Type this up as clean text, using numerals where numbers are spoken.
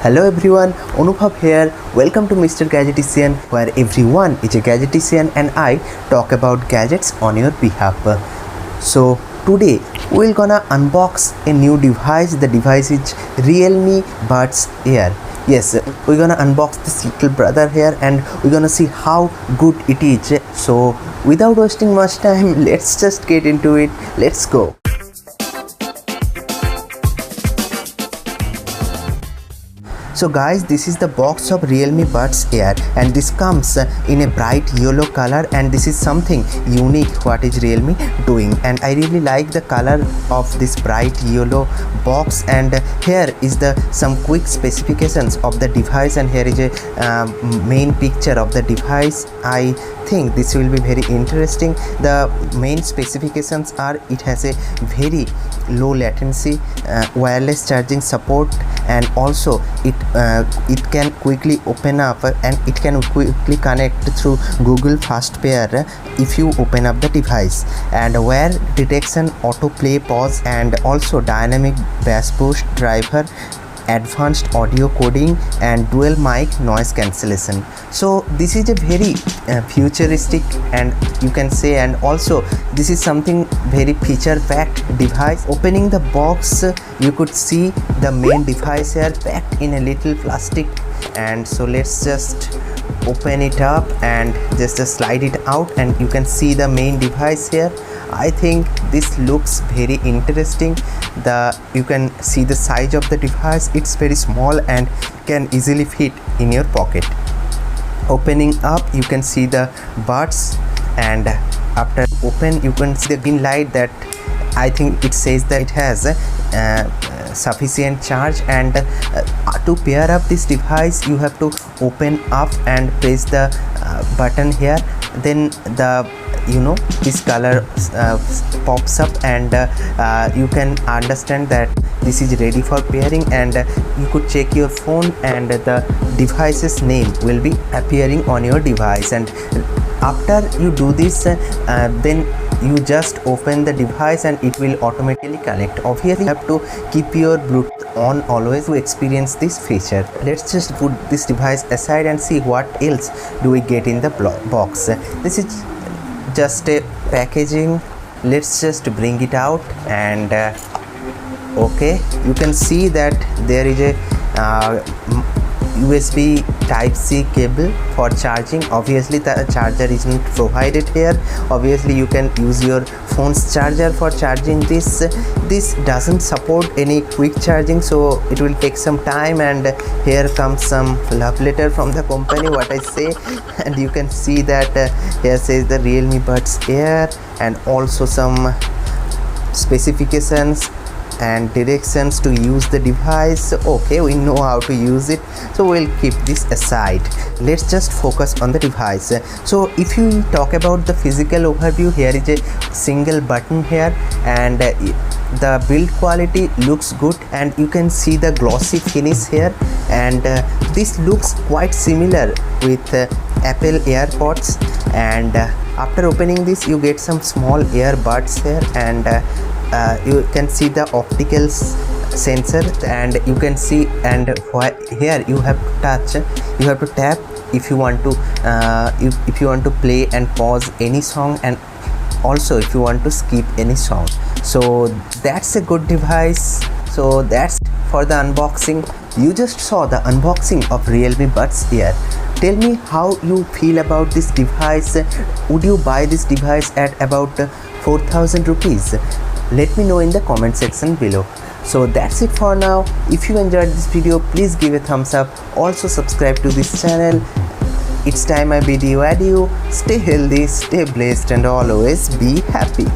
Hello everyone, Anubhav here. Welcome to Mr. Gadgetician, where everyone is a gadgetician and I talk about gadgets on your behalf. So today we're gonna unbox a new device. The device is Realme Buds Air. Yes, we're gonna unbox this little brother here and we're gonna see how good it is. So without wasting much time, let's just get into it. Let's go. So guys, this is the box of Realme Buds Air and this comes in a bright yellow color, and this is something unique what is Realme doing, and I really like the color of this bright yellow box. And here is the some quick specifications of the device, and here is a main picture of the device. I think this will be very interesting. The main specifications are it has a very low latency, wireless charging support, and also it can quickly open up and it can quickly connect through Google Fast Pair if you open up the device, and wear detection, autoplay, pause, and also dynamic bass boost driver, advanced audio coding, and dual mic noise cancellation. So this is a very futuristic, and you can say, and also this is something very feature packed device. Opening the box, you could see the main device here packed in a little plastic, and so let's just open it up and just slide it out, and you can see the main device here. I think this looks very interesting. You can see the size of the device. It's very small and can easily fit in your pocket. Opening up, you can see the buds, and after open you can see the green light that I think it says that it has sufficient charge. And to pair up this device, you have to open up and press the button here, then this color pops up, and you can understand that this is ready for pairing, and you could check your phone and the device's name will be appearing on your device. And after you do this, then you just open the device and it will automatically connect. Obviously you have to keep your Bluetooth on always to experience this feature. Let's just put this device aside and see what else do we get in the box. This is just a packaging. Let's just bring it out, and okay, you can see that there is a USB Type-C cable for charging. Obviously the charger isn't provided here. Obviously you can use your phone's charger for charging this. This doesn't support any quick charging, so it will take some time. And here comes some love letter from the company, what I say, and you can see that here says the Realme Buds Air, and also some specifications and directions to use the device. Okay, we know how to use it, so we'll keep this aside. Let's just focus on the device. So if you talk about the physical overview, here is a single button here, and the build quality looks good, and you can see the glossy finish here, and this looks quite similar with Apple AirPods. And after opening this, you get some small earbuds here, and you can see the optical sensor, and you can see, and here you have to tap if you want to if you want to play and pause any song, and also if you want to skip any song. So that's a good device. So that's for the unboxing. You just saw the unboxing of Realme Buds Air. Tell me how you feel about this device. Would you buy this device at about 4,000 rupees? Let me know in the comment section below. So that's it for now. If you enjoyed this video, please give a thumbs up. Also subscribe to this channel. It's time I bid you adieu. Stay healthy, stay blessed, and always be happy.